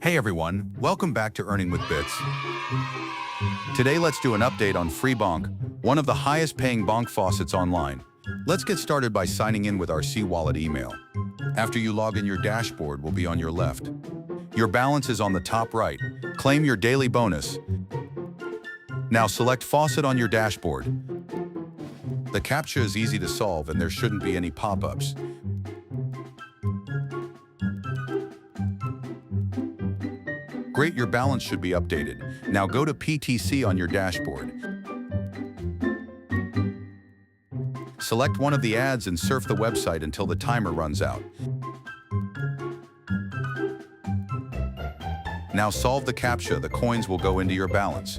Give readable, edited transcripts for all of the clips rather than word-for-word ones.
Hey everyone, welcome back to Earning with Bits. Today let's do an update on FreeBonk, one of the highest paying bonk faucets online. Let's get started by signing in with our C-Wallet email. After you log in, your dashboard will be on your left. Your balance is on the top right. Claim your daily bonus. Now select Faucet on your dashboard. The CAPTCHA is easy to solve and there shouldn't be any pop-ups. Great, your balance should be updated. Now go to PTC on your dashboard. Select one of the ads and surf the website until the timer runs out. Now solve the CAPTCHA, the coins will go into your balance.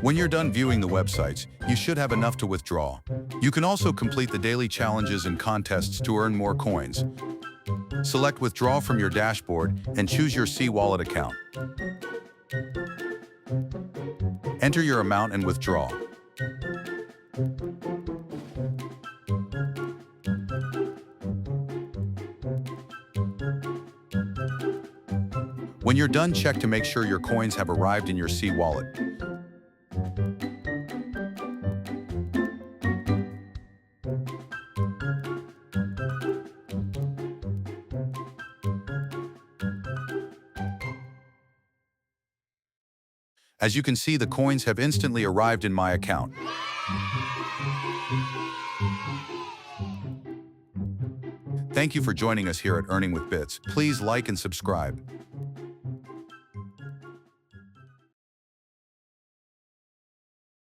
When you're done viewing the websites, you should have enough to withdraw. You can also complete the daily challenges and contests to earn more coins. Select Withdraw from your dashboard and choose your C-Wallet account. Enter your amount and withdraw. When you're done, check to make sure your coins have arrived in your C-Wallet. As you can see, the coins have instantly arrived in my account. Thank you for joining us here at Earning with Bits. Please like and subscribe.